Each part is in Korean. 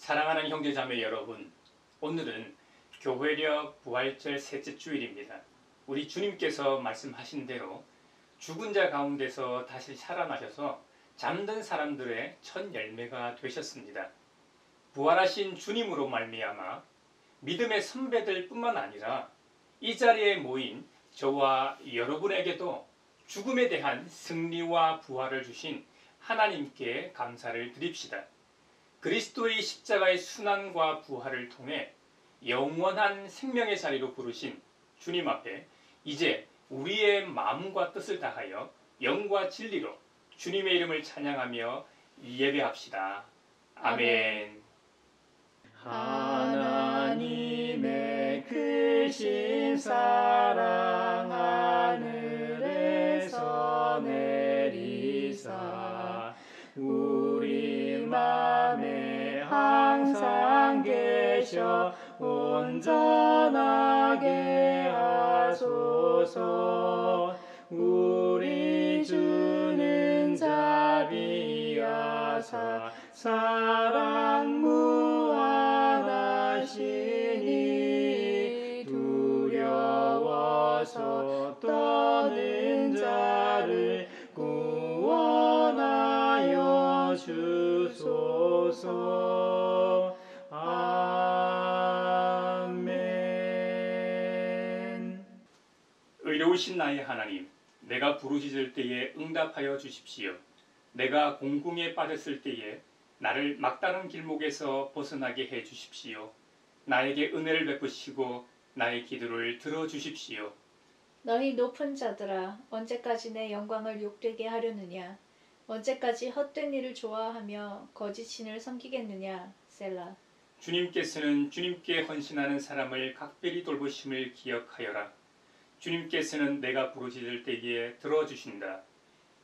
사랑하는 형제자매 여러분, 오늘은 교회력 부활절 셋째 주일입니다. 우리 주님께서 말씀하신 대로 죽은 자 가운데서 다시 살아나셔서 잠든 사람들의 첫 열매가 되셨습니다. 부활하신 주님으로 말미암아 믿음의 선배들 뿐만 아니라 이 자리에 모인 저와 여러분에게도 죽음에 대한 승리와 부활을 주신 하나님께 감사를 드립시다. 그리스도의 십자가의 순환과 부활을 통해 영원한 생명의 자리로 부르신 주님 앞에 이제 우리의 마음과 뜻을 다하여 영과 진리로 주님의 이름을 찬양하며 예배합시다. 아멘. 하나님의 크신 사랑 하늘에서 내리사 우리 맘에 항상 계셔 온전하게 하소서. 우리 주는 자비하사 사랑 무한하시니 두려워서 떠는 자를 구원하여 주소서. 아멘. 의로우신 나의 하나님, 내가 부르짖을 때에 응답하여 주십시오. 내가 공궁에 빠졌을 때에 나를 막다른 길목에서 벗어나게 해 주십시오. 나에게 은혜를 베푸시고 나의 기도를 들어주십시오. 너희 높은 자들아, 언제까지 내 영광을 욕되게 하려느냐? 언제까지 헛된 일을 좋아하며 거짓 신을 섬기겠느냐? 셀라. 주님께서는 주님께 헌신하는 사람을 각별히 돌보심을 기억하여라. 주님께서는 내가 부르짖을 때에 들어주신다.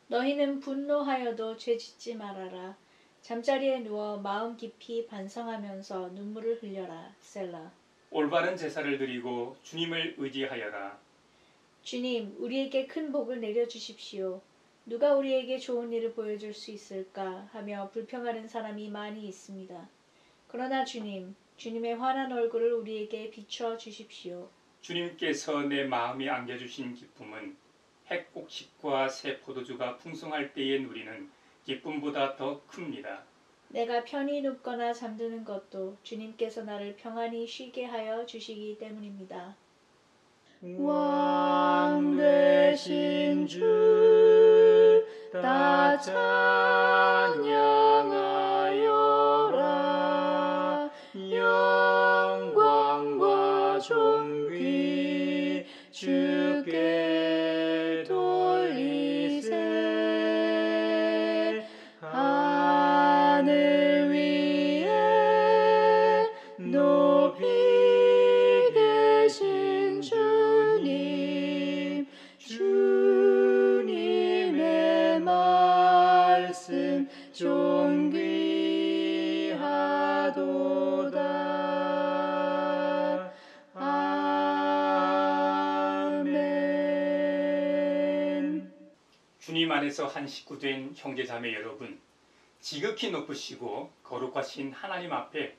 너희는 분노하여도 죄짓지 말아라. 잠자리에 누워 마음 깊이 반성하면서 눈물을 흘려라. 셀라. 올바른 제사를 드리고 주님을 의지하여라. 주님, 우리에게 큰 복을 내려주십시오. 누가 우리에게 좋은 일을 보여줄 수 있을까 하며 불평하는 사람이 많이 있습니다. 그러나 주님, 주님의 환한 얼굴을 우리에게 비추어 주십시오. 주님께서 내 마음에 안겨주신 기쁨은 핵곡식과 새 포도주가 풍성할 때에 누리는 기쁨보다 더 큽니다. 내가 편히 눕거나 잠드는 것도 주님께서 나를 평안히 쉬게 하여 주시기 때문입니다. 왕 되신 주 다 찬양하여라. 영광과 존귀 주께 돌리세. 하늘 위에 높이 계신 주님, 주님의 말씀 존귀하도다. 아멘. 주님 안에서 한 식구 된 형제자매 여러분, 지극히 높으시고 거룩하신 하나님 앞에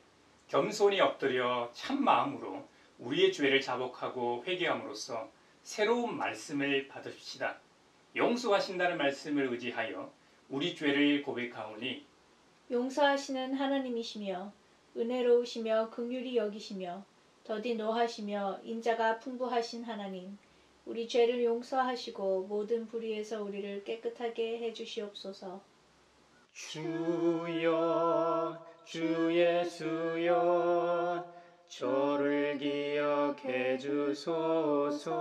겸손히 엎드려 참 마음으로 우리의 죄를 자복하고 회개함으로써 새로운 말씀을 받으십시다. 용서하신다는 말씀을 의지하여 우리 죄를 고백하오니 용서하시는 하나님이시며 은혜로우시며 긍휼히 여기시며 더디 노하시며 인자가 풍부하신 하나님, 우리 죄를 용서하시고 모든 불의에서 우리를 깨끗하게 해주시옵소서. 주여, 주 예수여, 저를 기억해 주소서.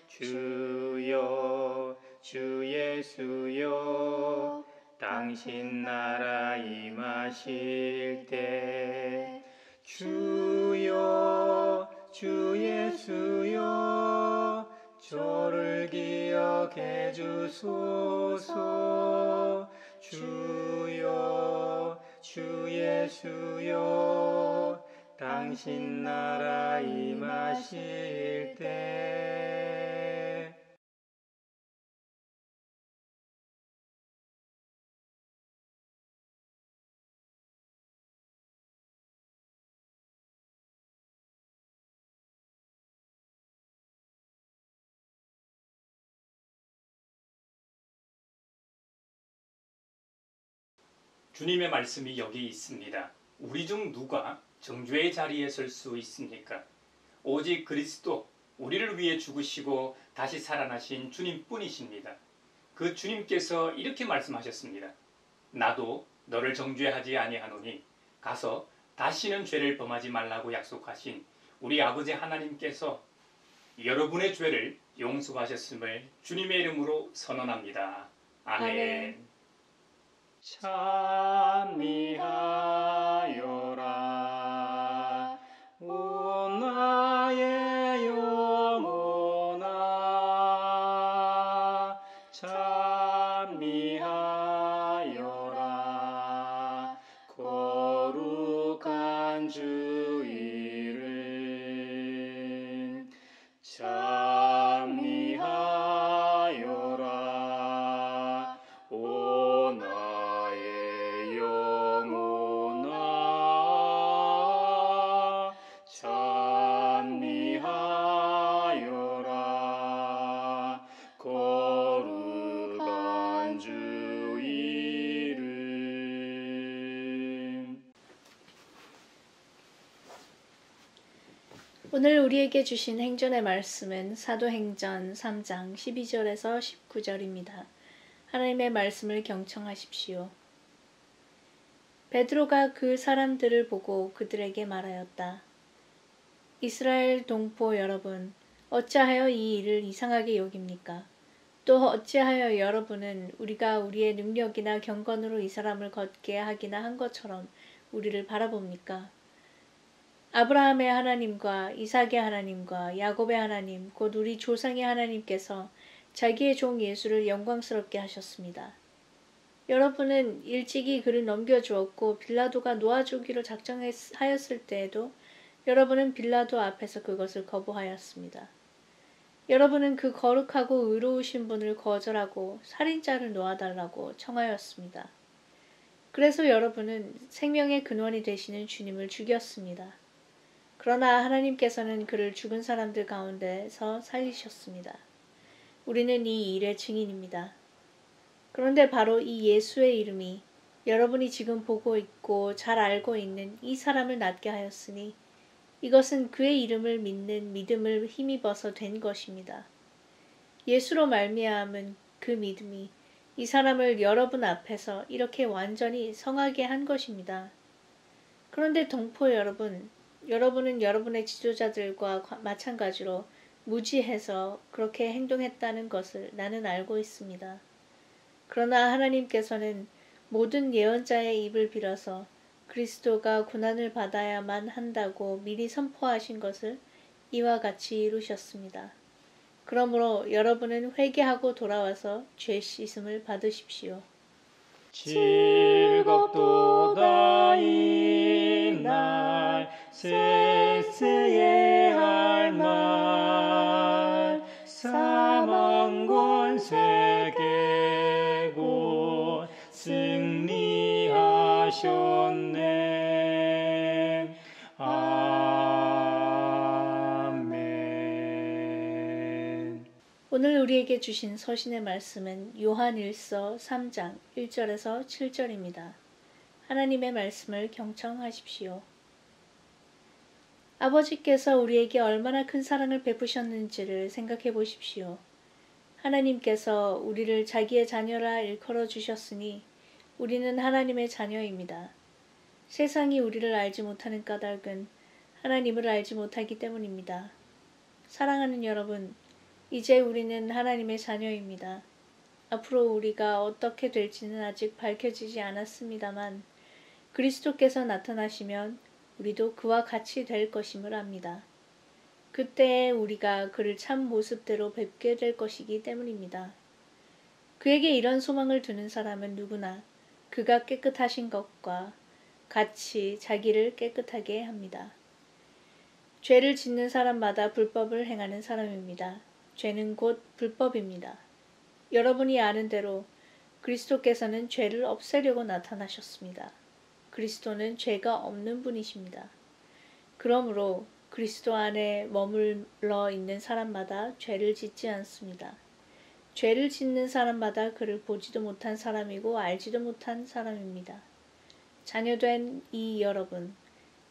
주여, 주 예수여, 당신 나라 임하실 때. 주여, 주 예수여, 저를 기억해 주소서. 주여, 주 예수여, 당신 나라 임하실 때. 주님의 말씀이 여기 있습니다. 우리 중 누가 정죄의 자리에 설 수 있습니까? 오직 그리스도, 우리를 위해 죽으시고 다시 살아나신 주님뿐이십니다. 그 주님께서 이렇게 말씀하셨습니다. 나도 너를 정죄하지 아니하노니 가서 다시는 죄를 범하지 말라고 약속하신 우리 아버지 하나님께서 여러분의 죄를 용서하셨음을 주님의 이름으로 선언합니다. 아멘. 아멘. 찬미하여라 오 나의 영혼아 찬미하여라 거룩한 주 이름 찬미하여라 오 나의 영혼아 찬미하여라 거룩한 주 이름. 오늘 우리에게 주신 행전의 말씀은 사도행전 3장 12절에서 19절입니다. 하나님의 말씀을 경청하십시오. 베드로가 그 사람들을 보고 그들에게 말하였다. 이스라엘 동포 여러분, 어찌하여 이 일을 이상하게 여깁니까? 또 어찌하여 여러분은 우리가 우리의 능력이나 경건으로 이 사람을 걷게 하기나 한 것처럼 우리를 바라봅니까? 아브라함의 하나님과 이삭의 하나님과 야곱의 하나님, 곧 우리 조상의 하나님께서 자기의 종 예수를 영광스럽게 하셨습니다. 여러분은 일찍이 그를 넘겨주었고 빌라도가 놓아주기로 작정하였을 때에도 여러분은 빌라도 앞에서 그것을 거부하였습니다. 여러분은 그 거룩하고 의로우신 분을 거절하고 살인자를 놓아달라고 청하였습니다. 그래서 여러분은 생명의 근원이 되시는 주님을 죽였습니다. 그러나 하나님께서는 그를 죽은 사람들 가운데서 살리셨습니다. 우리는 이 일의 증인입니다. 그런데 바로 이 예수의 이름이 여러분이 지금 보고 있고 잘 알고 있는 이 사람을 낫게 하였으니 이것은 그의 이름을 믿는 믿음을 힘입어서 된 것입니다. 예수로 말미암은 그 믿음이 이 사람을 여러분 앞에서 이렇게 완전히 성하게 한 것입니다. 그런데 동포 여러분, 여러분은 여러분의 지도자들과 마찬가지로 무지해서 그렇게 행동했다는 것을 나는 알고 있습니다. 그러나 하나님께서는 모든 예언자의 입을 빌어서 그리스도가 고난을 받아야만 한다고 미리 선포하신 것을 이와 같이 이루셨습니다. 그러므로 여러분은 회개하고 돌아와서 죄 씻음을 받으십시오. 즐겁도다 이날 쎄쎄해 할 말 사망 권세 깨고 승리하셨네. 아멘. 오늘 우리에게 주신 서신의 말씀은 요한일서 3장 1절에서 7절입니다. 하나님의 말씀을 경청하십시오. 아버지께서 우리에게 얼마나 큰 사랑을 베푸셨는지를 생각해 보십시오. 하나님께서 우리를 자기의 자녀라 일컬어 주셨으니 우리는 하나님의 자녀입니다. 세상이 우리를 알지 못하는 까닭은 하나님을 알지 못하기 때문입니다. 사랑하는 여러분, 이제 우리는 하나님의 자녀입니다. 앞으로 우리가 어떻게 될지는 아직 밝혀지지 않았습니다만 그리스도께서 나타나시면 우리도 그와 같이 될 것임을 압니다. 그때에 우리가 그를 참 모습대로 뵙게 될 것이기 때문입니다. 그에게 이런 소망을 두는 사람은 누구나 그가 깨끗하신 것과 같이 자기를 깨끗하게 합니다. 죄를 짓는 사람마다 불법을 행하는 사람입니다. 죄는 곧 불법입니다. 여러분이 아는 대로 그리스도께서는 죄를 없애려고 나타나셨습니다. 그리스도는 죄가 없는 분이십니다. 그러므로 그리스도 안에 머물러 있는 사람마다 죄를 짓지 않습니다. 죄를 짓는 사람마다 그를 보지도 못한 사람이고 알지도 못한 사람입니다. 자녀된 이 여러분,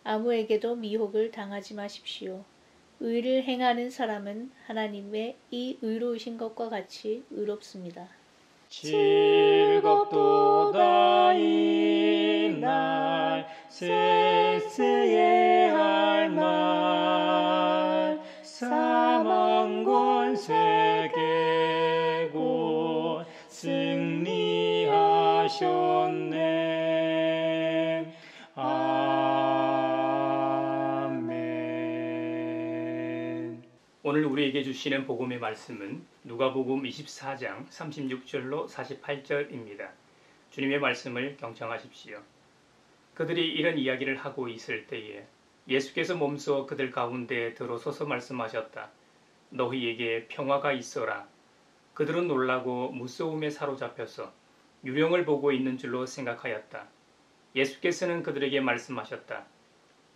아무에게도 미혹을 당하지 마십시오. 의를 행하는 사람은 하나님의 이 의로우신 것과 같이 의롭습니다. 즐겁도다 이날 쎄쎄할 말 사망 권세 깨고 승리하셨네. 아멘. 오늘 우리에게 주시는 복음의 말씀은 누가복음 24장 36절로 48절입니다. 주님의 말씀을 경청하십시오. 그들이 이런 이야기를 하고 있을 때에 예수께서 몸소 그들 가운데 들어서서 말씀하셨다. 너희에게 평화가 있어라. 그들은 놀라고 무서움에 사로잡혀서 유령을 보고 있는 줄로 생각하였다. 예수께서는 그들에게 말씀하셨다.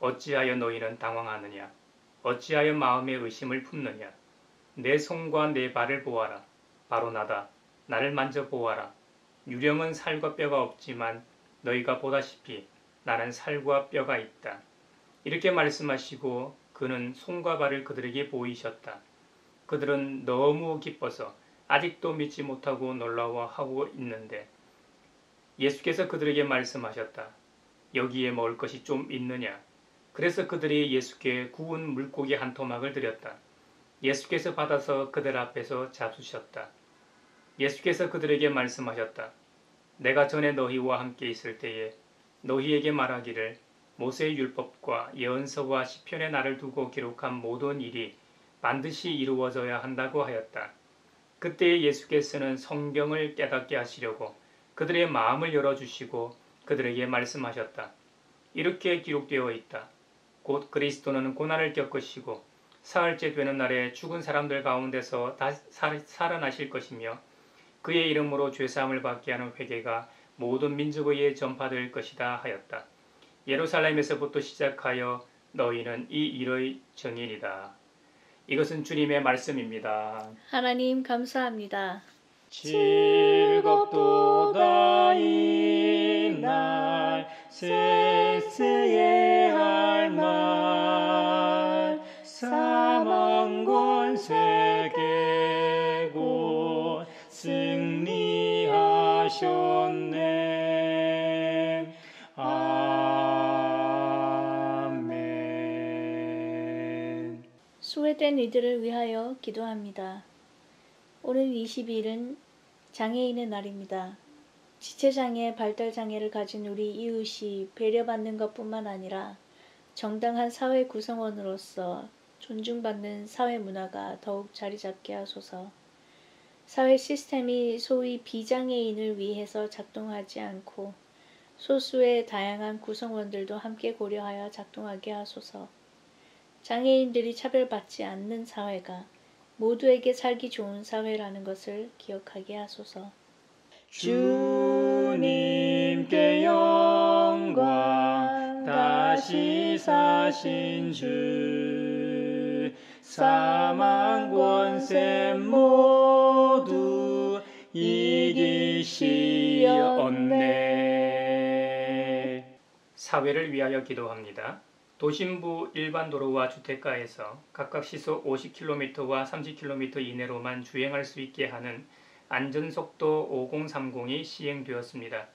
어찌하여 너희는 당황하느냐? 어찌하여 마음에 의심을 품느냐? 내 손과 내 발을 보아라. 바로 나다. 나를 만져보아라. 유령은 살과 뼈가 없지만 너희가 보다시피 나는 살과 뼈가 있다. 이렇게 말씀하시고 그는 손과 발을 그들에게 보이셨다. 그들은 너무 기뻐서 아직도 믿지 못하고 놀라워하고 있는데 예수께서 그들에게 말씀하셨다. 여기에 먹을 것이 좀 있느냐? 그래서 그들이 예수께 구운 물고기 한 토막을 드렸다. 예수께서 받아서 그들 앞에서 잡수셨다. 예수께서 그들에게 말씀하셨다. 내가 전에 너희와 함께 있을 때에 너희에게 말하기를 모세의 율법과 예언서와 시편에 나를 두고 기록한 모든 일이 반드시 이루어져야 한다고 하였다. 그때 예수께서는 성경을 깨닫게 하시려고 그들의 마음을 열어주시고 그들에게 말씀하셨다. 이렇게 기록되어 있다. 곧 그리스도는 고난을 겪으시고 사흘째 되는 날에 죽은 사람들 가운데서 다시 살아나실 것이며 그의 이름으로 죄사함을 받게 하는 회개가 모든 민족에 전파될 것이다 하였다. 예루살렘에서부터 시작하여 너희는 이 일의 증인이다. 이것은 주님의 말씀입니다. 하나님 감사합니다. 즐겁도다 이날 쎄쎄할 말 사망 권세 깨고 승리하셨네. 아멘. 소외된 이들을 위하여 기도합니다. 오늘 20일은 장애인의 날입니다. 지체장애, 발달장애를 가진 우리 이웃이 배려받는 것뿐만 아니라 정당한 사회 구성원으로서 존중받는 사회 문화가 더욱 자리 잡게 하소서. 사회 시스템이 소위 비장애인을 위해서 작동하지 않고 소수의 다양한 구성원들도 함께 고려하여 작동하게 하소서. 장애인들이 차별받지 않는 사회가 모두에게 살기 좋은 사회라는 것을 기억하게 하소서. 주님께 영광 다시 사신 주 사망 권세 모두 이기시었네. 사회를 위하여 기도합니다. 도심부 일반 도로와 주택가에서 각각 시속 50km와 30km 이내로만 주행할 수 있게 하는 안전속도 5030이 시행되었습니다.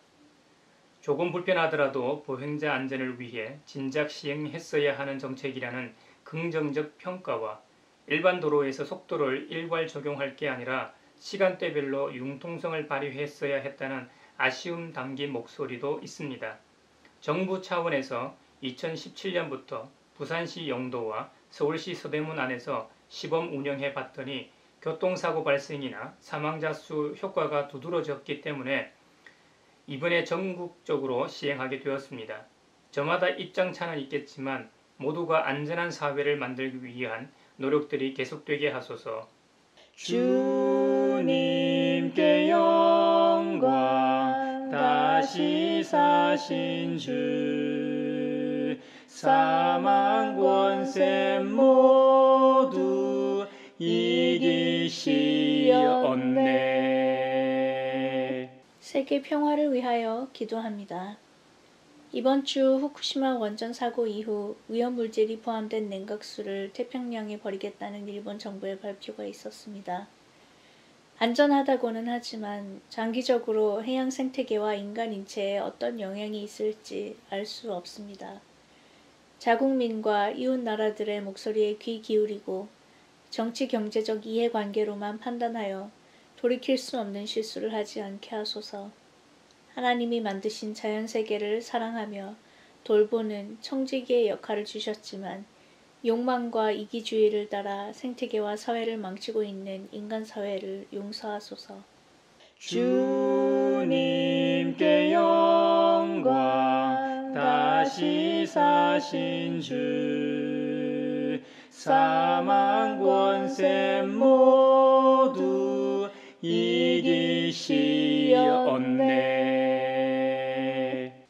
조금 불편하더라도 보행자 안전을 위해 진작 시행했어야 하는 정책이라는 긍정적 평가와 일반 도로에서 속도를 일괄 적용할 게 아니라 시간대별로 융통성을 발휘했어야 했다는 아쉬움 담긴 목소리도 있습니다. 정부 차원에서 2017년부터 부산시 영도와 서울시 서대문 안에서 시범 운영해 봤더니 교통사고 발생이나 사망자 수 효과가 두드러졌기 때문에 이번에 전국적으로 시행하게 되었습니다. 저마다 입장차는 있겠지만 모두가 안전한 사회를 만들기 위한 노력들이 계속되게 하소서. 주님께 영광 다시 사신 주 사망 권세 모두 이기시었네. 세계 평화를 위하여 기도합니다. 이번 주 후쿠시마 원전 사고 이후 위험물질이 포함된 냉각수를 태평양에 버리겠다는 일본 정부의 발표가 있었습니다. 안전하다고는 하지만 장기적으로 해양 생태계와 인간 인체에 어떤 영향이 있을지 알 수 없습니다. 자국민과 이웃 나라들의 목소리에 귀 기울이고 정치 경제적 이해관계로만 판단하여 돌이킬 수 없는 실수를 하지 않게 하소서. 하나님이 만드신 자연세계를 사랑하며 돌보는 청지기의 역할을 주셨지만 욕망과 이기주의를 따라 생태계와 사회를 망치고 있는 인간 사회를 용서하소서. 주님께 영광. 다시 사신 주 사망 권세 모두 이기시었네.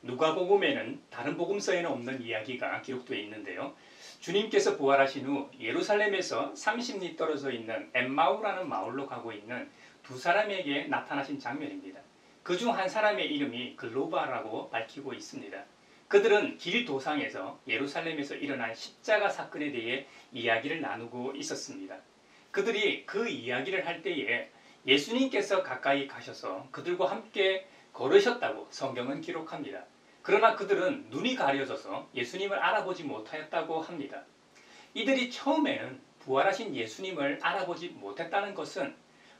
누가복음에는 다른 복음서에는 없는 이야기가 기록되어 있는데요. 주님께서 부활하신 후 예루살렘에서 30리 떨어져 있는 엠마우라는 마을로 가고 있는 두 사람에게 나타나신 장면입니다. 그중 한 사람의 이름이 글로바라고 밝히고 있습니다. 그들은 길 도상에서 예루살렘에서 일어난 십자가 사건에 대해 이야기를 나누고 있었습니다. 그들이 그 이야기를 할 때에 예수님께서 가까이 가셔서 그들과 함께 걸으셨다고 성경은 기록합니다. 그러나 그들은 눈이 가려져서 예수님을 알아보지 못하였다고 합니다. 이들이 처음에는 부활하신 예수님을 알아보지 못했다는 것은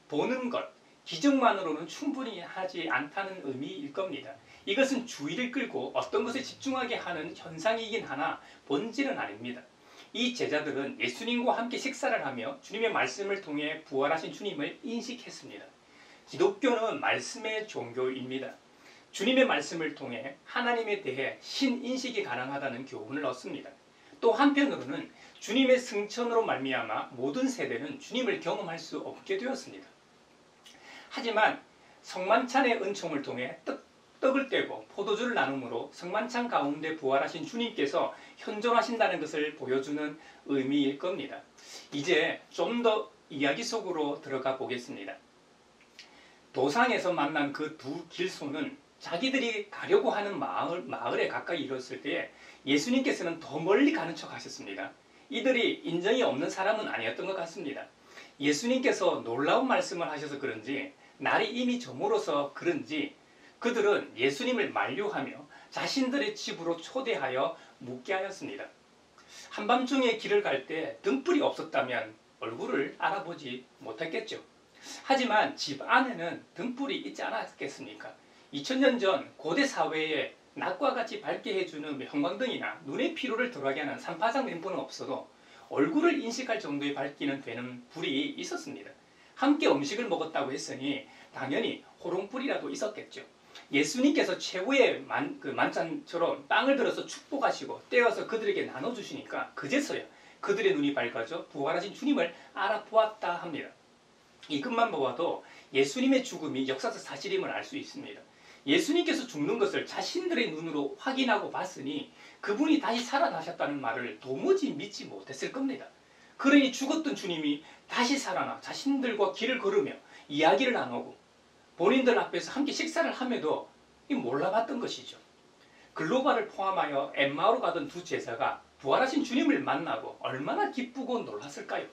보는 것, 기적만으로는 충분히 하지 않다는 의미일 겁니다. 이것은 주의를 끌고 어떤 것에 집중하게 하는 현상이긴 하나 본질은 아닙니다. 이 제자들은 예수님과 함께 식사를 하며 주님의 말씀을 통해 부활하신 주님을 인식했습니다. 기독교는 말씀의 종교입니다. 주님의 말씀을 통해 하나님에 대해 신인식이 가능하다는 교훈을 얻습니다. 또 한편으로는 주님의 승천으로 말미암아 모든 세대는 주님을 경험할 수 없게 되었습니다. 하지만 성만찬의 은총을 통해 떡을 떼고 포도주를 나눔으로 성만찬 가운데 부활하신 주님께서 현존하신다는 것을 보여주는 의미일 겁니다. 이제 좀 더 이야기 속으로 들어가 보겠습니다. 도상에서 만난 그 두 길손은 자기들이 가려고 하는 마을에 가까이 이뤘을 때 예수님께서는 더 멀리 가는 척 하셨습니다. 이들이 인정이 없는 사람은 아니었던 것 같습니다. 예수님께서 놀라운 말씀을 하셔서 그런지 날이 이미 저물어서 그런지 그들은 예수님을 만류하며 자신들의 집으로 초대하여 묵게 하였습니다. 한밤중에 길을 갈 때 등불이 없었다면 얼굴을 알아보지 못했겠죠. 하지만 집 안에는 등불이 있지 않았겠습니까? 2000년 전 고대 사회에 낮과 같이 밝게 해주는 형광등이나 눈의 피로를 덜하게 하는 산파장 램프는 없어도 얼굴을 인식할 정도의 밝기는 되는 불이 있었습니다. 함께 음식을 먹었다고 했으니 당연히 호롱불이라도 있었겠죠. 예수님께서 최후의 만찬처럼 빵을 들어서 축복하시고 떼어서 그들에게 나눠주시니까 그제서야 그들의 눈이 밝아져 부활하신 주님을 알아보았다 합니다. 이것만 보아도 예수님의 죽음이 역사적 사실임을 알 수 있습니다. 예수님께서 죽는 것을 자신들의 눈으로 확인하고 봤으니 그분이 다시 살아나셨다는 말을 도무지 믿지 못했을 겁니다. 그러니 죽었던 주님이 다시 살아나 자신들과 길을 걸으며 이야기를 나누고 본인들 앞에서 함께 식사를 함에도 몰라봤던 것이죠. 글로바를 포함하여 엠마오로 가던 두 제자가 부활하신 주님을 만나고 얼마나 기쁘고 놀랐을까요?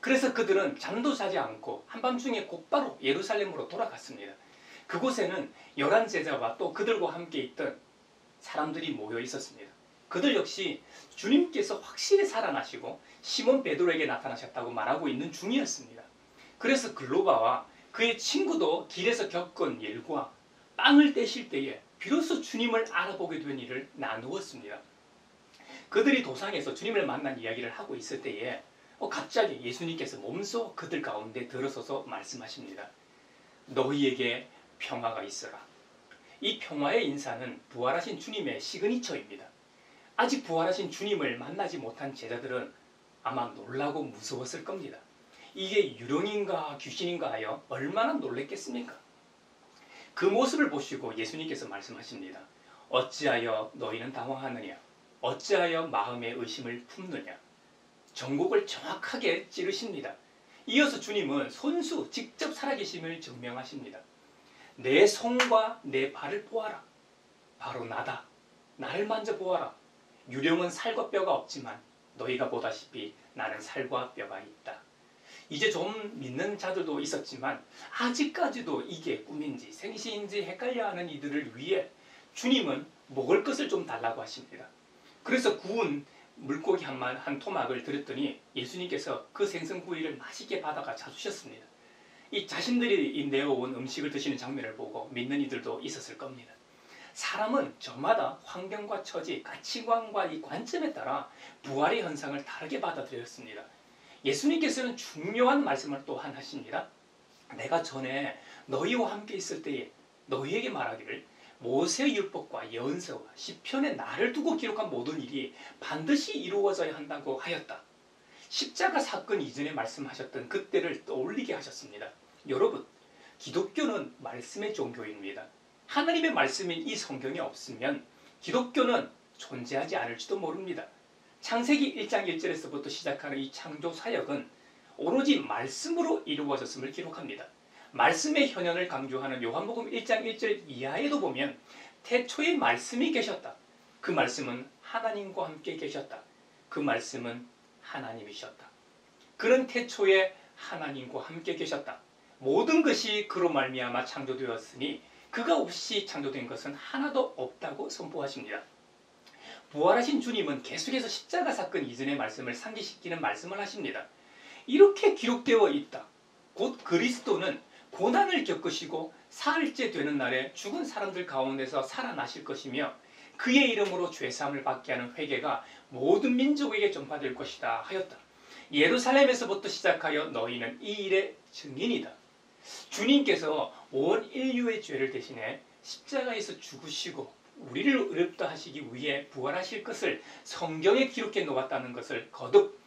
그래서 그들은 잠도 자지 않고 한밤중에 곧바로 예루살렘으로 돌아갔습니다. 그곳에는 11제자와 또 그들과 함께 있던 사람들이 모여 있었습니다. 그들 역시 주님께서 확실히 살아나시고 시몬 베드로에게 나타나셨다고 말하고 있는 중이었습니다. 그래서 글로바와 그의 친구도 길에서 겪은 일과 빵을 떼실 때에 비로소 주님을 알아보게 된 일을 나누었습니다. 그들이 도상에서 주님을 만난 이야기를 하고 있을 때에 갑자기 예수님께서 몸소 그들 가운데 들어서서 말씀하십니다. 너희에게 평화가 있어라. 이 평화의 인사는 부활하신 주님의 시그니처입니다. 아직 부활하신 주님을 만나지 못한 제자들은 아마 놀라고 무서웠을 겁니다. 이게 유령인가 귀신인가 하여 얼마나 놀랬겠습니까? 그 모습을 보시고 예수님께서 말씀하십니다. 어찌하여 너희는 당황하느냐? 어찌하여 마음의 의심을 품느냐? 전곡을 정확하게 찌르십니다. 이어서 주님은 손수 직접 살아계심을 증명하십니다. 내 손과 내 발을 보아라. 바로 나다. 나를 만져보아라. 유령은 살과 뼈가 없지만 너희가 보다시피 나는 살과 뼈가 있다. 이제 좀 믿는 자들도 있었지만 아직까지도 이게 꿈인지 생시인지 헷갈려하는 이들을 위해 주님은 먹을 것을 좀 달라고 하십니다. 그래서 구운 물고기 한 토막을 드렸더니 예수님께서 그 생선구이를 맛있게 받아가 자주셨습니다. 이 자신들이 내어온 음식을 드시는 장면을 보고 믿는 이들도 있었을 겁니다. 사람은 저마다 환경과 처지, 가치관과 이 관점에 따라 부활의 현상을 다르게 받아들였습니다. 예수님께서는 중요한 말씀을 또한 하십니다. 내가 전에 너희와 함께 있을 때에 너희에게 말하기를 모세의 율법과 예언서와 시편에 나를 두고 기록한 모든 일이 반드시 이루어져야 한다고 하였다. 십자가 사건 이전에 말씀하셨던 그때를 떠올리게 하셨습니다. 여러분, 기독교는 말씀의 종교입니다. 하나님의 말씀인 이 성경이 없으면 기독교는 존재하지 않을지도 모릅니다. 창세기 1장 1절에서부터 시작하는 이 창조 사역은 오로지 말씀으로 이루어졌음을 기록합니다. 말씀의 현현을 강조하는 요한복음 1장 1절 이하에도 보면 태초에 말씀이 계셨다. 그 말씀은 하나님과 함께 계셨다. 그 말씀은 하나님이셨다. 그런 태초에 하나님과 함께 계셨다. 모든 것이 그로 말미암아 창조되었으니 그가 없이 창조된 것은 하나도 없다고 선포하십니다. 부활하신 주님은 계속해서 십자가 사건 이전의 말씀을 상기시키는 말씀을 하십니다. 이렇게 기록되어 있다. 곧 그리스도는 고난을 겪으시고 사흘째 되는 날에 죽은 사람들 가운데서 살아나실 것이며 그의 이름으로 죄사함을 받게 하는 회개가 모든 민족에게 전파될 것이다 하였다. 예루살렘에서부터 시작하여 너희는 이 일의 증인이다. 주님께서 온 인류의 죄를 대신해 십자가에서 죽으시고 우리를 의롭다 하시기 위해 부활하실 것을 성경에 기록해 놓았다는 것을 거듭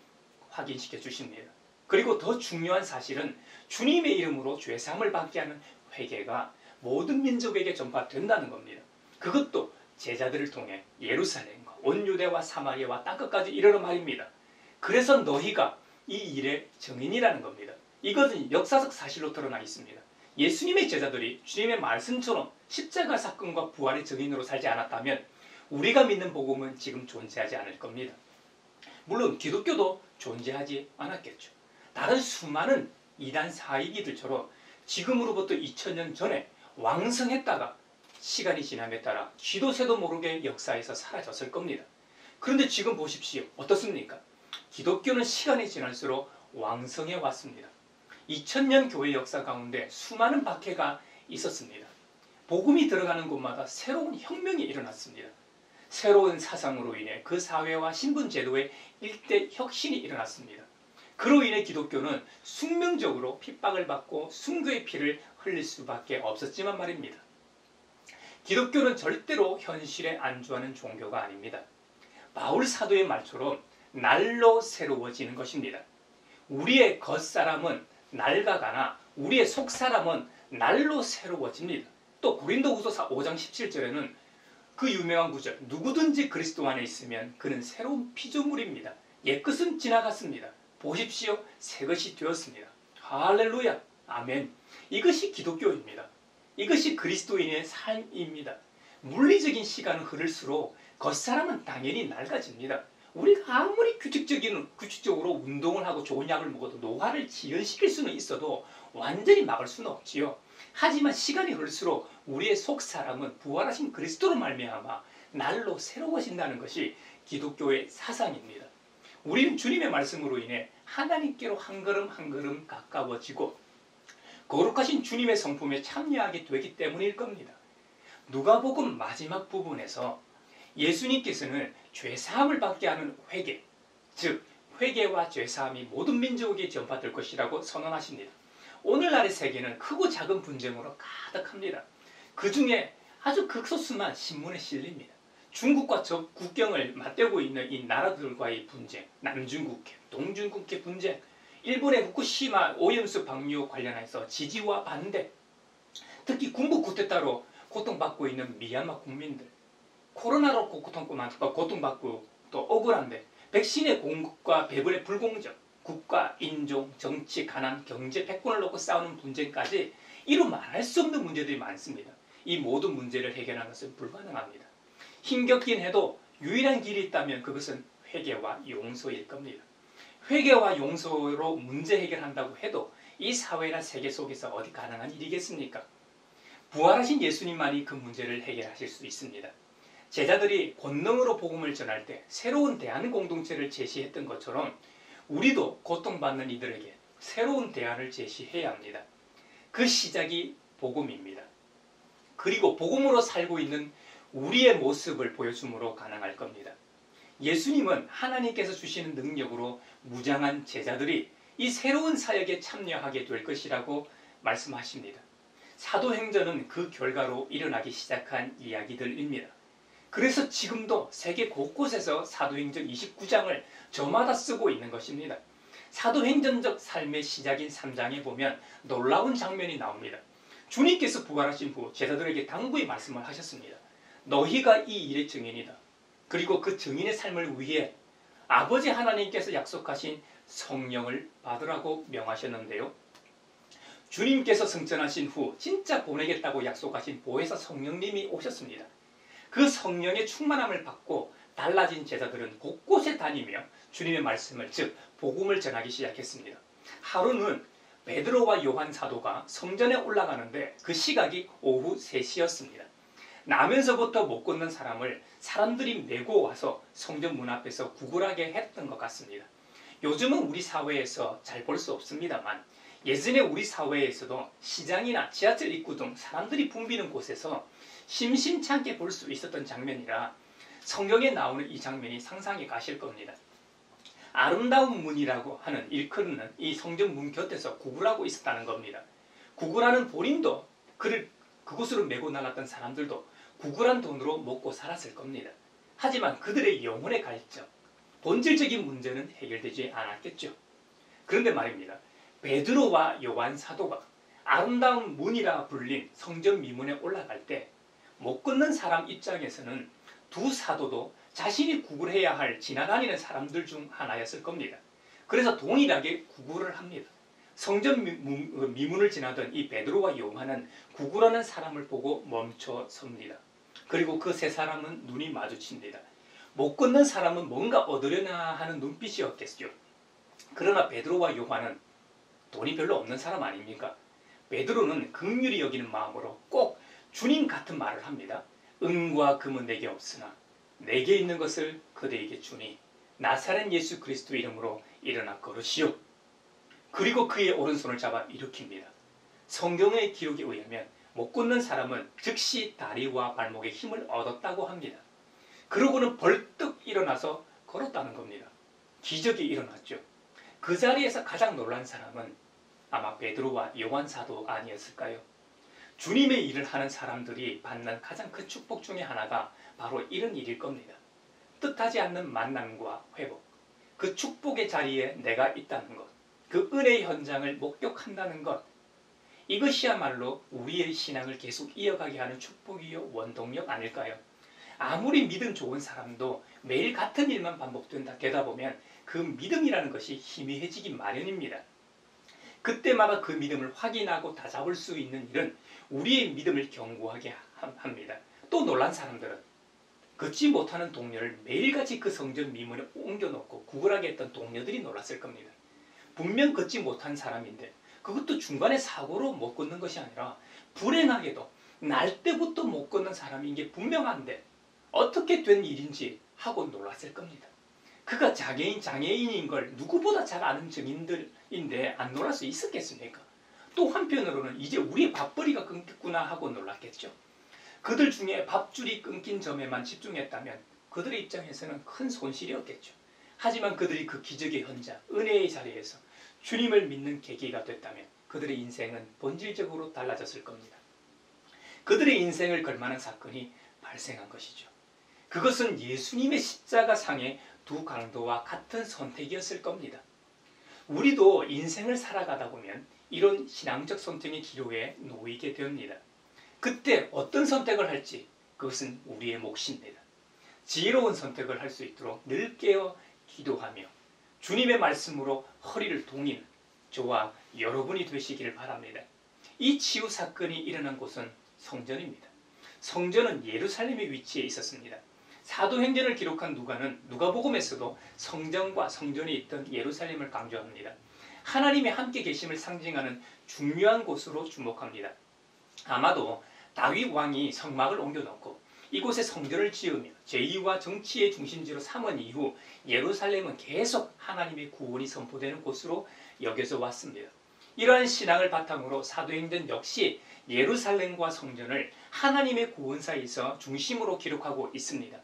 확인시켜 주십니다. 그리고 더 중요한 사실은 주님의 이름으로 죄사함을 받게 하는 회개가 모든 민족에게 전파된다는 겁니다. 그것도 제자들을 통해 예루살렘과 온 유대와 사마리아와 땅끝까지 이르러 말입니다. 그래서 너희가 이 일의 증인이라는 겁니다. 이것은 역사적 사실로 드러나 있습니다. 예수님의 제자들이 주님의 말씀처럼 십자가 사건과 부활의 증인으로 살지 않았다면 우리가 믿는 복음은 지금 존재하지 않을 겁니다. 물론 기독교도 존재하지 않았겠죠. 다른 수많은 이단 사이비들처럼 지금으로부터 2000년 전에 왕성했다가 시간이 지남에 따라 쥐도 새도 모르게 역사에서 사라졌을 겁니다. 그런데 지금 보십시오. 어떻습니까? 기독교는 시간이 지날수록 왕성해 왔습니다. 2000년 교회 역사 가운데 수많은 박해가 있었습니다. 복음이 들어가는 곳마다 새로운 혁명이 일어났습니다. 새로운 사상으로 인해 그 사회와 신분 제도의 일대 혁신이 일어났습니다. 그로 인해 기독교는 숙명적으로 핍박을 받고 순교의 피를 흘릴 수밖에 없었지만 말입니다. 기독교는 절대로 현실에 안주하는 종교가 아닙니다. 바울 사도의 말처럼 날로 새로워지는 것입니다. 우리의 겉사람은 낡아가나 우리의 속사람은 날로 새로워집니다. 또 고린도후서 5장 17절에는 그 유명한 구절, 누구든지 그리스도 안에 있으면 그는 새로운 피조물입니다. 옛것은 지나갔습니다. 보십시오, 새것이 되었습니다. 할렐루야, 아멘. 이것이 기독교입니다. 이것이 그리스도인의 삶입니다. 물리적인 시간은 흐를수록 겉사람은 당연히 낡아집니다. 우리가 아무리 규칙적으로 운동을 하고 좋은 약을 먹어도 노화를 지연시킬 수는 있어도 완전히 막을 수는 없지요. 하지만 시간이 흐를수록 우리의 속사람은 부활하신 그리스도로 말미암아 날로 새로워진다는 것이 기독교의 사상입니다. 우리는 주님의 말씀으로 인해 하나님께로 한 걸음 한 걸음 가까워지고 거룩하신 주님의 성품에 참여하게 되기 때문일 겁니다. 누가복음 마지막 부분에서 예수님께서는 죄사함을 받게 하는 회개, 즉 회개와 죄사함이 모든 민족에게 전파될 것이라고 선언하십니다. 오늘날의 세계는 크고 작은 분쟁으로 가득합니다. 그 중에 아주 극소수만 신문에 실립니다. 중국과 적 국경을 맞대고 있는 이 나라들과의 분쟁, 남중국해, 동중국해 분쟁, 일본의 후쿠시마 오염수 방류 관련해서 지지와 반대, 특히 군부 쿠데타로 고통받고 있는 미얀마 국민들, 코로나로 고통받고 또 억울한데 백신의 공급과 배분의 불공정, 국가, 인종, 정치, 가난, 경제, 패권을 놓고 싸우는 분쟁까지 이루 말할 수 없는 문제들이 많습니다. 이 모든 문제를 해결하는 것은 불가능합니다. 힘겹긴 해도 유일한 길이 있다면 그것은 회개와 용서일 겁니다. 회개와 용서로 문제 해결한다고 해도 이 사회나 세계 속에서 어디 가능한 일이겠습니까? 부활하신 예수님만이 그 문제를 해결하실 수 있습니다. 제자들이 권능으로 복음을 전할 때 새로운 대안 공동체를 제시했던 것처럼 우리도 고통받는 이들에게 새로운 대안을 제시해야 합니다. 그 시작이 복음입니다. 그리고 복음으로 살고 있는 우리의 모습을 보여줌으로 가능할 겁니다. 예수님은 하나님께서 주시는 능력으로 무장한 제자들이 이 새로운 사역에 참여하게 될 것이라고 말씀하십니다. 사도행전은 그 결과로 일어나기 시작한 이야기들입니다. 그래서 지금도 세계 곳곳에서 사도행전 29장을 저마다 쓰고 있는 것입니다. 사도행전적 삶의 시작인 3장에 보면 놀라운 장면이 나옵니다. 주님께서 부활하신 후 제자들에게 당부의 말씀을 하셨습니다. 너희가 이 일의 증인이다. 그리고 그 증인의 삶을 위해 아버지 하나님께서 약속하신 성령을 받으라고 명하셨는데요. 주님께서 승천하신 후 진짜 보내겠다고 약속하신 보혜사 성령님이 오셨습니다. 그 성령의 충만함을 받고 달라진 제자들은 곳곳에 다니며 주님의 말씀을, 즉 복음을 전하기 시작했습니다. 하루는 베드로와 요한 사도가 성전에 올라가는데 그 시각이 오후 3시였습니다. 나면서부터 못 걷는 사람을 사람들이 메고 와서 성전 문 앞에서 구걸하게 했던 것 같습니다. 요즘은 우리 사회에서 잘 볼 수 없습니다만 예전에 우리 사회에서도 시장이나 지하철 입구 등 사람들이 붐비는 곳에서 심심찮게 볼 수 있었던 장면이라 성경에 나오는 이 장면이 상상이 가실 겁니다. 아름다운 문이라고 하는 일컬는 이 성전 문 곁에서 구걸하고 있었다는 겁니다. 구걸하는 본인도 그곳으로 메고 나갔던 사람들도 구걸한 돈으로 먹고 살았을 겁니다. 하지만 그들의 영혼의 갈증, 본질적인 문제는 해결되지 않았겠죠. 그런데 말입니다. 베드로와 요한 사도가 아름다운 문이라 불린 성전 미문에 올라갈 때 못 걷는 사람 입장에서는 두 사도도 자신이 구걸해야 할 지나다니는 사람들 중 하나였을 겁니다. 그래서 동일하게 구걸을 합니다. 성전 미문을 지나던 이 베드로와 요한은 구걸하는 사람을 보고 멈춰 섭니다. 그리고 그 세 사람은 눈이 마주칩니다. 못 걷는 사람은 뭔가 얻으려나 하는 눈빛이었겠죠. 그러나 베드로와 요한은 돈이 별로 없는 사람 아닙니까? 베드로는 긍휼히 여기는 마음으로 꼭 주님 같은 말을 합니다. 은과 금은 내게 없으나 내게 있는 것을 그대에게 주니 나사렛 예수 그리스도 이름으로 일어나 걸으시오. 그리고 그의 오른손을 잡아 일으킵니다. 성경의 기록에 의하면 못 걷는 사람은 즉시 다리와 발목에 힘을 얻었다고 합니다. 그러고는 벌떡 일어나서 걸었다는 겁니다. 기적이 일어났죠. 그 자리에서 가장 놀란 사람은 아마 베드로와 요한 사도 아니었을까요? 주님의 일을 하는 사람들이 받는 가장 큰 축복 중에 하나가 바로 이런 일일 겁니다. 뜻하지 않는 만남과 회복, 그 축복의 자리에 내가 있다는 것, 그 은혜의 현장을 목격한다는 것, 이것이야말로 우리의 신앙을 계속 이어가게 하는 축복이요 원동력 아닐까요? 아무리 믿음 좋은 사람도 매일 같은 일만 반복되다 보면 그 믿음이라는 것이 희미해지기 마련입니다. 그때마다 그 믿음을 확인하고 다잡을 수 있는 일은 우리의 믿음을 견고하게 합니다. 또 놀란 사람들은 걷지 못하는 동료를 매일같이 그 성전 미문에 옮겨놓고 구걸하게 했던 동료들이 놀랐을 겁니다. 분명 걷지 못한 사람인데 그것도 중간에 사고로 못 걷는 것이 아니라 불행하게도 날 때부터 못 걷는 사람인 게 분명한데 어떻게 된 일인지 하고 놀랐을 겁니다. 그가 장애인인 걸 누구보다 잘 아는 증인들인데 안 놀랄 수 있었겠습니까? 또 한편으로는 이제 우리의 밥벌이가 끊겼구나 하고 놀랐겠죠. 그들 중에 밥줄이 끊긴 점에만 집중했다면 그들의 입장에서는 큰 손실이었겠죠. 하지만 그들이 그 기적의 현장, 은혜의 자리에서 주님을 믿는 계기가 됐다면 그들의 인생은 본질적으로 달라졌을 겁니다. 그들의 인생을 걸만한 사건이 발생한 것이죠. 그것은 예수님의 십자가상의 두 강도와 같은 선택이었을 겁니다. 우리도 인생을 살아가다 보면 이런 신앙적 선택의 기로에 놓이게 됩니다. 그때 어떤 선택을 할지 그것은 우리의 몫입니다. 지혜로운 선택을 할 수 있도록 늘 깨어 기도하며 주님의 말씀으로 허리를 동이는 저와 여러분이 되시기를 바랍니다. 이 치유 사건이 일어난 곳은 성전입니다. 성전은 예루살렘에 위치해 있었습니다. 사도행전을 기록한 누가는 누가복음에서도 성전과 성전이 있던 예루살렘을 강조합니다. 하나님의 함께 계심을 상징하는 중요한 곳으로 주목합니다. 아마도 다윗 왕이 성막을 옮겨놓고 이곳에 성전을 지으며 제의와 정치의 중심지로 삼은 이후 예루살렘은 계속 하나님의 구원이 선포되는 곳으로 여겨져 왔습니다. 이러한 신앙을 바탕으로 사도행전 역시 예루살렘과 성전을 하나님의 구원사에서 중심으로 기록하고 있습니다.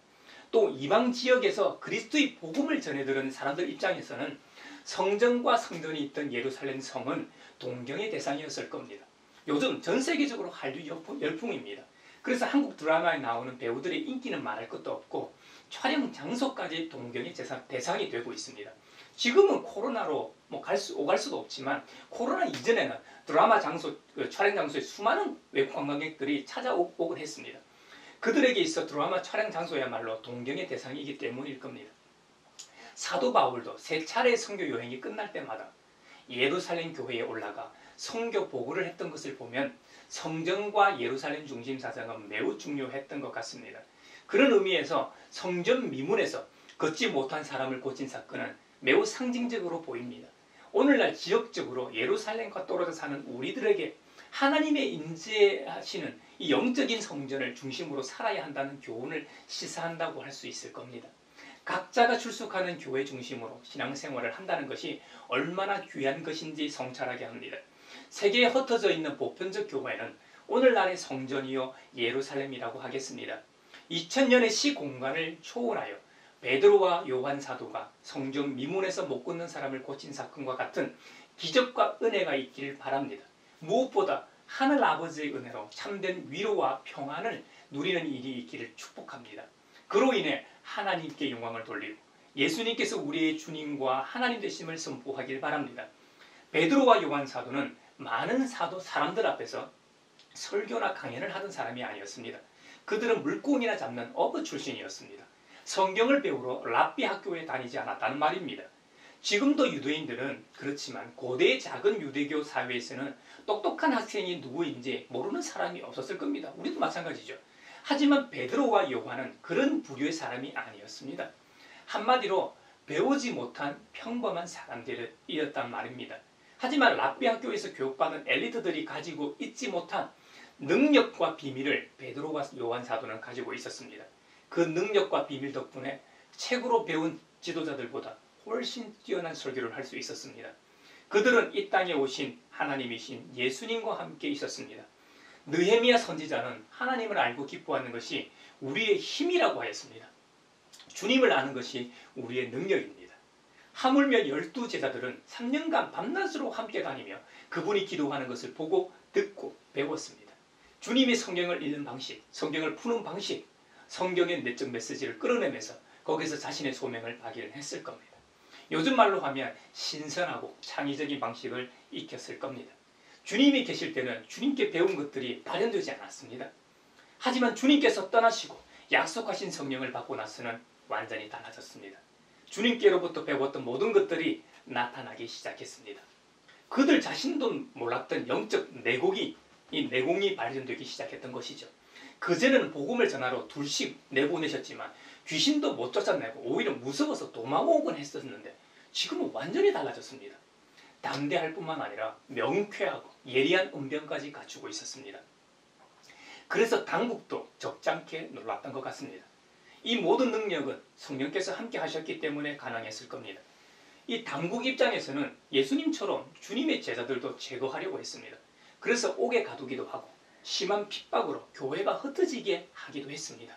또 이방 지역에서 그리스도의 복음을 전해 들은 사람들 입장에서는 성전과 성전이 있던 예루살렘 성은 동경의 대상이었을 겁니다. 요즘 전 세계적으로 한류 열풍입니다. 그래서 한국 드라마에 나오는 배우들의 인기는 말할 것도 없고 촬영 장소까지 동경의 대상이 되고 있습니다. 지금은 코로나로 오갈 수도 없지만 코로나 이전에는 드라마 장소, 촬영 장소에 수많은 외국 관광객들이 찾아오곤 했습니다. 그들에게 있어 드라마 촬영 장소야말로 동경의 대상이기 때문일 겁니다. 사도 바울도 3차례의 선교 여행이 끝날 때마다 예루살렘 교회에 올라가 선교 보고를 했던 것을 보면 성전과 예루살렘 중심 사상은 매우 중요했던 것 같습니다. 그런 의미에서 성전 미문에서 걷지 못한 사람을 고친 사건은 매우 상징적으로 보입니다. 오늘날 지역적으로 예루살렘과 떨어져 사는 우리들에게 하나님의 임재하시는 이 영적인 성전을 중심으로 살아야 한다는 교훈을 시사한다고 할 수 있을 겁니다. 각자가 출석하는 교회 중심으로 신앙생활을 한다는 것이 얼마나 귀한 것인지 성찰하게 합니다. 세계에 흩어져 있는 보편적 교회는 오늘날의 성전이요 예루살렘이라고 하겠습니다. 2000년의 시공간을 초월하여 베드로와 요한 사도가 성전 미문에서 못 걷는 사람을 고친 사건과 같은 기적과 은혜가 있기를 바랍니다. 무엇보다 하늘 아버지의 은혜로 참된 위로와 평안을 누리는 일이 있기를 축복합니다. 그로 인해 하나님께 영광을 돌리고 예수님께서 우리의 주님과 하나님 되심을 선포하길 바랍니다. 베드로와 요한 사도는 많은 사람들 앞에서 설교나 강연을 하던 사람이 아니었습니다. 그들은 물고기나 잡는 어부 출신이었습니다. 성경을 배우러 랍비 학교에 다니지 않았다는 말입니다. 지금도 유대인들은 그렇지만 고대의 작은 유대교 사회에서는 똑똑한 학생이 누구인지 모르는 사람이 없었을 겁니다. 우리도 마찬가지죠. 하지만 베드로와 요한은 그런 부류의 사람이 아니었습니다. 한마디로 배우지 못한 평범한 사람들이었단 말입니다. 하지만 랍비 학교에서 교육받은 엘리트들이 가지고 있지 못한 능력과 비밀을 베드로와 요한 사도는 가지고 있었습니다. 그 능력과 비밀 덕분에 책으로 배운 지도자들보다 훨씬 뛰어난 설교를 할 수 있었습니다. 그들은 이 땅에 오신 하나님이신 예수님과 함께 있었습니다. 느헤미야 선지자는 하나님을 알고 기뻐하는 것이 우리의 힘이라고 하였습니다. 주님을 아는 것이 우리의 능력입니다. 하물며 12제자들은 3년간 밤낮으로 함께 다니며 그분이 기도하는 것을 보고 듣고 배웠습니다. 주님이 성경을 읽는 방식, 성경을 푸는 방식, 성경의 내적 메시지를 끌어내면서 거기서 자신의 소명을 발견했을 겁니다. 요즘 말로 하면 신선하고 창의적인 방식을 익혔을 겁니다. 주님이 계실 때는 주님께 배운 것들이 발현되지 않았습니다. 하지만 주님께서 떠나시고 약속하신 성령을 받고 나서는 완전히 달라졌습니다. 주님께로부터 배웠던 모든 것들이 나타나기 시작했습니다. 그들 자신도 몰랐던 영적 내공이 발현되기 시작했던 것이죠. 그전에는 복음을 전하러 둘씩 내보내셨지만 귀신도 못 쫓아내고 오히려 무서워서 도망오곤 했었는데 지금은 완전히 달라졌습니다. 담대할 뿐만 아니라 명쾌하고 예리한 언변까지 갖추고 있었습니다. 그래서 당국도 적잖게 놀랐던 것 같습니다. 이 모든 능력은 성령께서 함께 하셨기 때문에 가능했을 겁니다. 이 당국 입장에서는 예수님처럼 주님의 제자들도 제거하려고 했습니다. 그래서 옥에 가두기도 하고 심한 핍박으로 교회가 흩어지게 하기도 했습니다.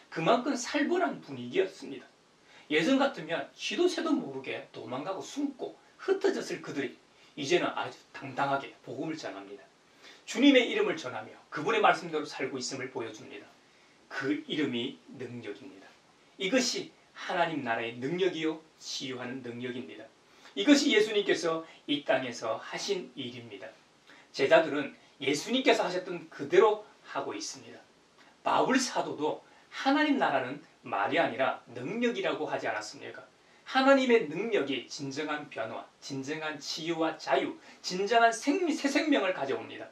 그만큼 살벌한 분위기였습니다. 예전 같으면 쥐도 새도 모르게 도망가고 숨고 흩어졌을 그들이 이제는 아주 당당하게 복음을 전합니다. 주님의 이름을 전하며 그분의 말씀대로 살고 있음을 보여줍니다. 그 이름이 능력입니다. 이것이 하나님 나라의 능력이요 치유하는 능력입니다. 이것이 예수님께서 이 땅에서 하신 일입니다. 제자들은 예수님께서 하셨던 그대로 하고 있습니다. 바울 사도도 하나님 나라는 말이 아니라 능력이라고 하지 않았습니까? 하나님의 능력이 진정한 변화, 진정한 치유와 자유, 진정한 새 생명을 가져옵니다.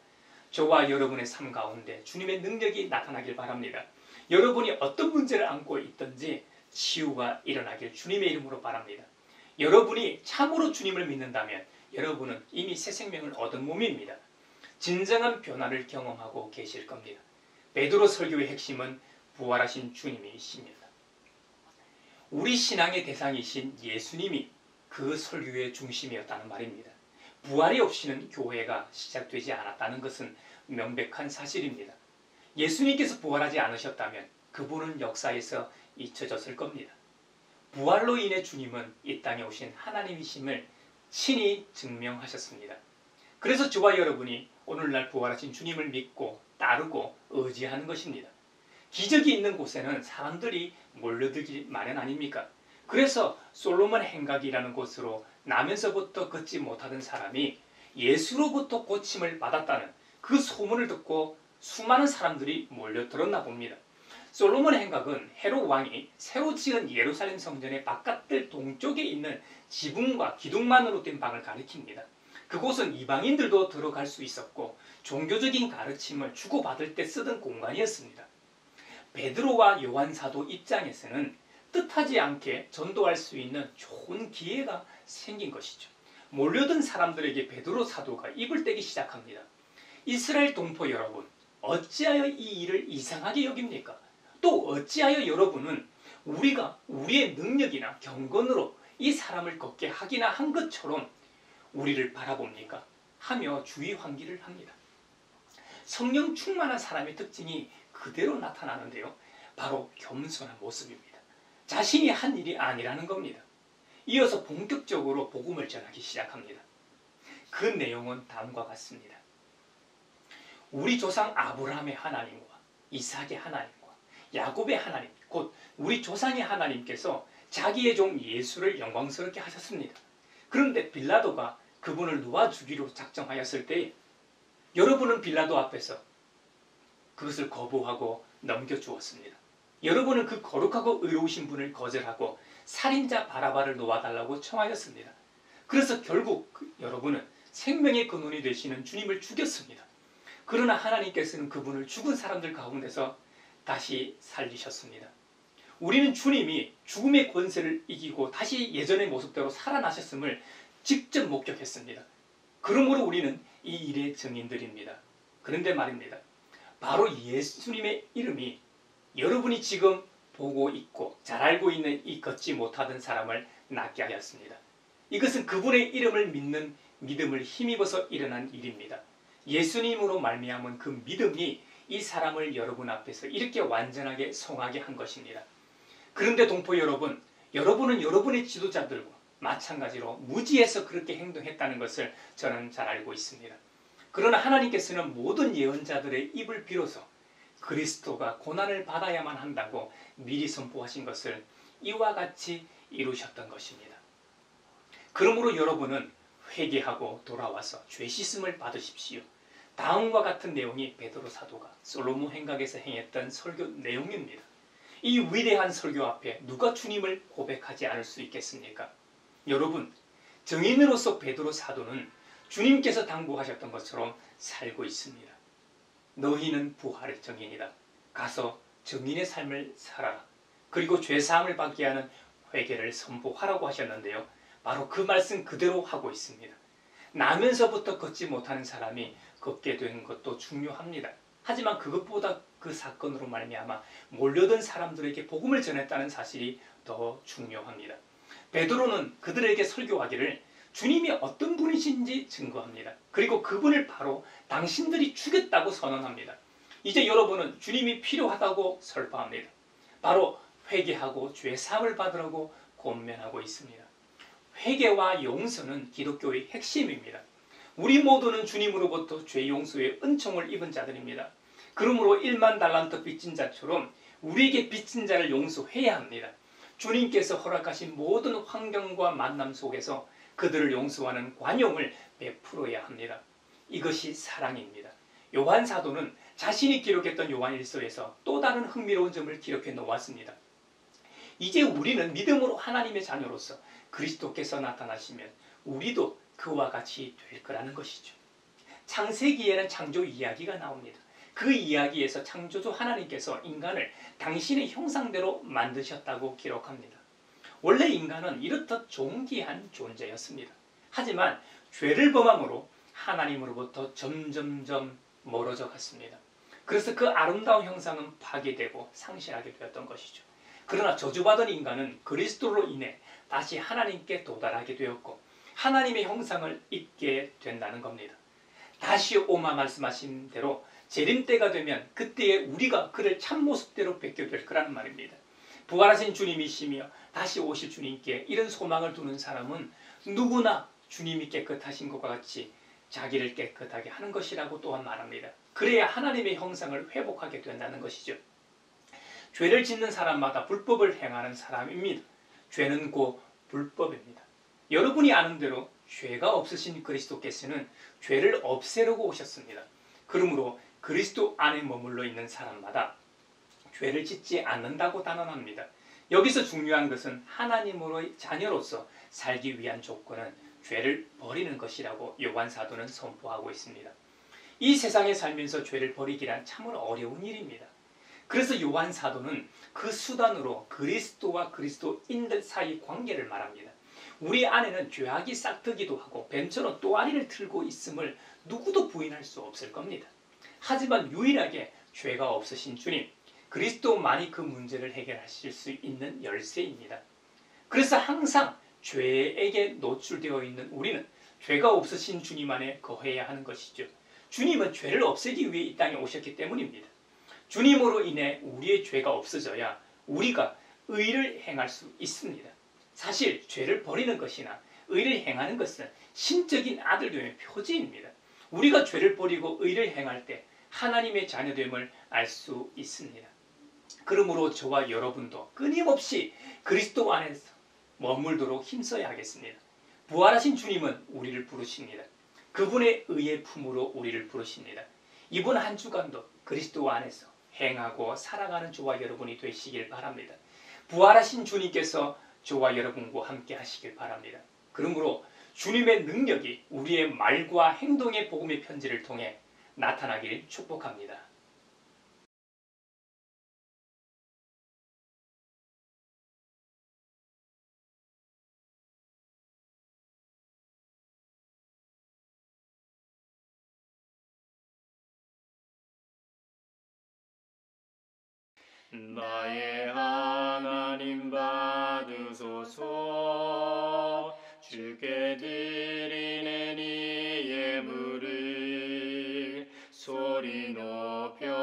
저와 여러분의 삶 가운데 주님의 능력이 나타나길 바랍니다. 여러분이 어떤 문제를 안고 있든지 치유가 일어나길 주님의 이름으로 바랍니다. 여러분이 참으로 주님을 믿는다면 여러분은 이미 새 생명을 얻은 몸입니다. 진정한 변화를 경험하고 계실 겁니다. 베드로 설교의 핵심은 부활하신 주님이십니다. 우리 신앙의 대상이신 예수님이 그 설교의 중심이었다는 말입니다. 부활이 없이는 교회가 시작되지 않았다는 것은 명백한 사실입니다. 예수님께서 부활하지 않으셨다면 그분은 역사에서 잊혀졌을 겁니다. 부활로 인해 주님은 이 땅에 오신 하나님이심을 친히 증명하셨습니다. 그래서 저와 여러분이 오늘날 부활하신 주님을 믿고 따르고 의지하는 것입니다. 기적이 있는 곳에는 사람들이 몰려들기 마련 아닙니까? 그래서 솔로몬 행각이라는 곳으로 나면서부터 걷지 못하던 사람이 예수로부터 고침을 받았다는 그 소문을 듣고 수많은 사람들이 몰려들었나 봅니다. 솔로몬 행각은 헤롯 왕이 새로 지은 예루살렘 성전의 바깥들 동쪽에 있는 지붕과 기둥만으로 된 방을 가리킵니다. 그곳은 이방인들도 들어갈 수 있었고 종교적인 가르침을 주고받을 때 쓰던 공간이었습니다. 베드로와 요한 사도 입장에서는 뜻하지 않게 전도할 수 있는 좋은 기회가 생긴 것이죠. 몰려든 사람들에게 베드로 사도가 입을 떼기 시작합니다. 이스라엘 동포 여러분, 어찌하여 이 일을 이상하게 여깁니까? 또 어찌하여 여러분은 우리가 우리의 능력이나 경건으로 이 사람을 걷게 하기나 한 것처럼 우리를 바라봅니까? 하며 주의 환기를 합니다. 성령 충만한 사람의 특징이 그대로 나타나는데요. 바로 겸손한 모습입니다. 자신이 한 일이 아니라는 겁니다. 이어서 본격적으로 복음을 전하기 시작합니다. 그 내용은 다음과 같습니다. 우리 조상 아브라함의 하나님과 이삭의 하나님과 야곱의 하나님, 곧 우리 조상의 하나님께서 자기의 종 예수를 영광스럽게 하셨습니다. 그런데 빌라도가 그분을 놓아주기로 작정하였을 때 여러분은 빌라도 앞에서 그것을 거부하고 넘겨주었습니다. 여러분은 그 거룩하고 의로우신 분을 거절하고 살인자 바라바를 놓아달라고 청하였습니다. 그래서 결국 여러분은 생명의 근원이 되시는 주님을 죽였습니다. 그러나 하나님께서는 그분을 죽은 사람들 가운데서 다시 살리셨습니다. 우리는 주님이 죽음의 권세를 이기고 다시 예전의 모습대로 살아나셨음을 직접 목격했습니다. 그러므로 우리는 이 일의 증인들입니다. 그런데 말입니다. 바로 예수님의 이름이 여러분이 지금 보고 있고 잘 알고 있는 이 걷지 못하던 사람을 낫게 하였습니다. 이것은 그분의 이름을 믿는 믿음을 힘입어서 일어난 일입니다. 예수님으로 말미암은 그 믿음이 이 사람을 여러분 앞에서 이렇게 완전하게 성하게 한 것입니다. 그런데 동포 여러분, 여러분은 여러분의 지도자들과 마찬가지로 무지해서 그렇게 행동했다는 것을 저는 잘 알고 있습니다. 그러나 하나님께서는 모든 예언자들의 입을 비로소 그리스도가 고난을 받아야만 한다고 미리 선포하신 것을 이와 같이 이루셨던 것입니다. 그러므로 여러분은 회개하고 돌아와서 죄 씻음을 받으십시오. 다음과 같은 내용이 베드로 사도가 솔로몬 행각에서 행했던 설교 내용입니다. 이 위대한 설교 앞에 누가 주님을 고백하지 않을 수 있겠습니까? 여러분, 증인으로서 베드로 사도는 주님께서 당부하셨던 것처럼 살고 있습니다. 너희는 부활의 증인이다. 가서 증인의 삶을 살아라. 그리고 죄사함을 받게 하는 회개를 선포하라고 하셨는데요. 바로 그 말씀 그대로 하고 있습니다. 나면서부터 걷지 못하는 사람이 걷게 된 것도 중요합니다. 하지만 그것보다 그 사건으로 말미암아 몰려든 사람들에게 복음을 전했다는 사실이 더 중요합니다. 베드로는 그들에게 설교하기를 주님이 어떤 분이신지 증거합니다. 그리고 그분을 바로 당신들이 죽였다고 선언합니다. 이제 여러분은 주님이 필요하다고 설파합니다. 바로 회개하고 죄 사함을 받으라고 권면하고 있습니다. 회개와 용서는 기독교의 핵심입니다. 우리 모두는 주님으로부터 죄 용서의 은총을 입은 자들입니다. 그러므로 1만 달란트 빚진 자처럼 우리에게 빚진 자를 용서해야 합니다. 주님께서 허락하신 모든 환경과 만남 속에서 그들을 용서하는 관용을 베풀어야 합니다. 이것이 사랑입니다. 요한 사도는 자신이 기록했던 요한 1서에서 또 다른 흥미로운 점을 기록해 놓았습니다. 이제 우리는 믿음으로 하나님의 자녀로서 그리스도께서 나타나시면 우리도 그와 같이 될 거라는 것이죠. 창세기에는 창조 이야기가 나옵니다. 그 이야기에서 창조주 하나님께서 인간을 당신의 형상대로 만드셨다고 기록합니다. 원래 인간은 이렇듯 존귀한 존재였습니다. 하지만 죄를 범함으로 하나님으로부터 점점점 멀어져 갔습니다. 그래서 그 아름다운 형상은 파괴되고 상실하게 되었던 것이죠. 그러나 저주받은 인간은 그리스도로 인해 다시 하나님께 도달하게 되었고 하나님의 형상을 입게 된다는 겁니다. 다시 오마 말씀하신 대로 재림 때가 되면 그때에 우리가 그를 참모습대로 뵙게 될 거라는 말입니다. 부활하신 주님이시며 다시 오실 주님께 이런 소망을 두는 사람은 누구나 주님이 깨끗하신 것과 같이 자기를 깨끗하게 하는 것이라고 또한 말합니다. 그래야 하나님의 형상을 회복하게 된다는 것이죠. 죄를 짓는 사람마다 불법을 행하는 사람입니다. 죄는 곧 불법입니다. 여러분이 아는 대로 죄가 없으신 그리스도께서는 죄를 없애려고 오셨습니다. 그러므로 그리스도 안에 머물러 있는 사람마다 죄를 짓지 않는다고 단언합니다. 여기서 중요한 것은 하나님으로의 자녀로서 살기 위한 조건은 죄를 버리는 것이라고 요한 사도는 선포하고 있습니다. 이 세상에 살면서 죄를 버리기란 참으로 어려운 일입니다. 그래서 요한 사도는 그 수단으로 그리스도와 그리스도인들 사이 관계를 말합니다. 우리 안에는 죄악이 싹트기도 하고 뱀처럼 또아리를 틀고 있음을 누구도 부인할 수 없을 겁니다. 하지만 유일하게 죄가 없으신 주님, 그리스도만이 그 문제를 해결하실 수 있는 열쇠입니다. 그래서 항상 죄에게 노출되어 있는 우리는 죄가 없으신 주님 안에 거해야 하는 것이죠. 주님은 죄를 없애기 위해 이 땅에 오셨기 때문입니다. 주님으로 인해 우리의 죄가 없어져야 우리가 의를 행할 수 있습니다. 사실 죄를 버리는 것이나 의를 행하는 것은 신적인 아들됨의 표지입니다. 우리가 죄를 버리고 의를 행할 때 하나님의 자녀됨을 알 수 있습니다. 그러므로 저와 여러분도 끊임없이 그리스도 안에서 머물도록 힘써야 하겠습니다. 부활하신 주님은 우리를 부르십니다. 그분의 의의 품으로 우리를 부르십니다. 이번 한 주간도 그리스도 안에서 행하고 살아가는 저와 여러분이 되시길 바랍니다. 부활하신 주님께서 저와 여러분과 함께 하시길 바랍니다. 그러므로 주님의 능력이 우리의 말과 행동의 복음의 편지를 통해 나타나길 축복합니다. 나의 하나님 받으소서. 주께 드리는 이 예물을 소리 높여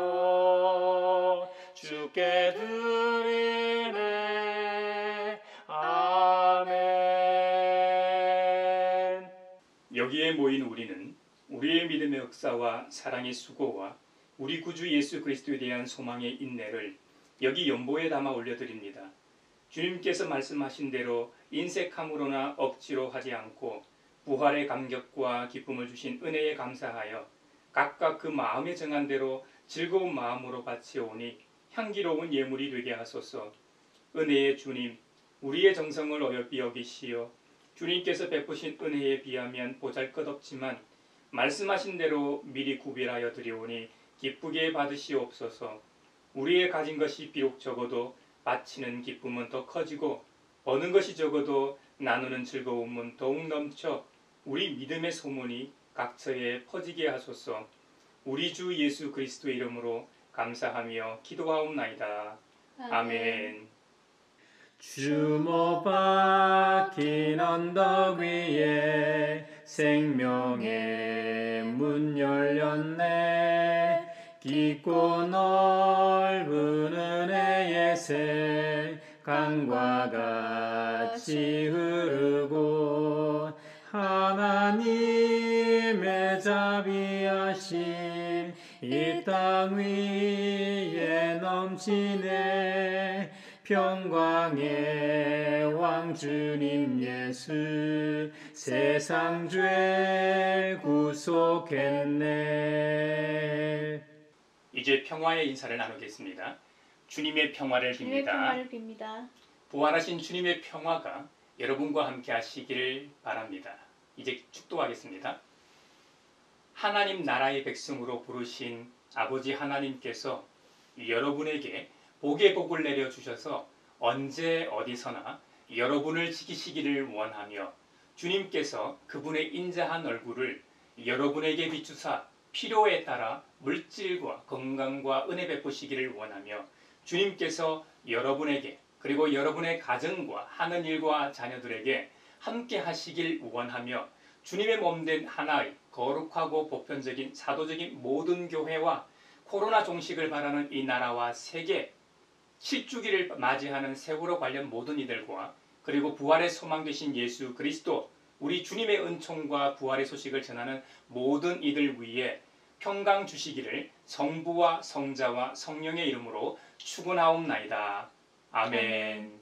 감사로 주께 드리네. 아멘. 여기에 모인 우리는 우리의 믿음의 역사와 사랑의 수고와 우리 구주 예수 그리스도에 대한 소망의 인내를 여기 연보에 담아 올려드립니다. 주님께서 말씀하신 대로 인색함으로나 억지로 하지 않고 부활의 감격과 기쁨을 주신 은혜에 감사하여 각각 그 마음에 정한 대로 즐거운 마음으로 바치오니 향기로운 예물이 되게 하소서. 은혜의 주님, 우리의 정성을 어여삐 여기시어 주님께서 베푸신 은혜에 비하면 보잘것없지만 말씀하신 대로 미리 구별하여 드리오니 기쁘게 받으시옵소서. 우리의 가진 것이 비록 적어도 바치는 기쁨은 더 커지고 버는 것이 적어도 나누는 즐거움은 더욱 넘쳐 우리 믿음의 소문이 각처에 퍼지게 하소서. 우리 주 예수 그리스도의 이름으로 감사하며 기도하옵나이다. 아멘. 주목 박힌 언덕 위에 생명의 문 열렸네. 깊고 넓은 은혜의 새 강과 같이 흐르고 하나님의 자비하심 이 땅 위에 넘치네. 평강의 왕 주님 예수 세상 죄 구속했네. 이제 평화의 인사를 나누겠습니다. 주님의 평화를 주님의 빕니다. 평화를 빕니다. 부활하신 주님의 평화가 여러분과 함께 하시기를 바랍니다. 이제 축도하겠습니다. 하나님 나라의 백성으로 부르신 아버지 하나님께서 여러분에게 복의 복을 내려주셔서 언제 어디서나 여러분을 지키시기를 원하며 주님께서 그분의 인자한 얼굴을 여러분에게 비추사 필요에 따라 물질과 건강과 은혜 베푸시기를 원하며 주님께서 여러분에게 그리고 여러분의 가정과 하는 일과 자녀들에게 함께 하시길 원하며 주님의 몸된 하나의 거룩하고 보편적인 사도적인 모든 교회와 코로나 종식을 바라는 이 나라와 세계, 실주기를 맞이하는 세월호 관련 모든 이들과 그리고 부활의 소망 되신 예수 그리스도 우리 주님의 은총과 부활의 소식을 전하는 모든 이들 위에 평강 주시기를 성부와 성자와 성령의 이름으로 축원하옵나이다. 아멘.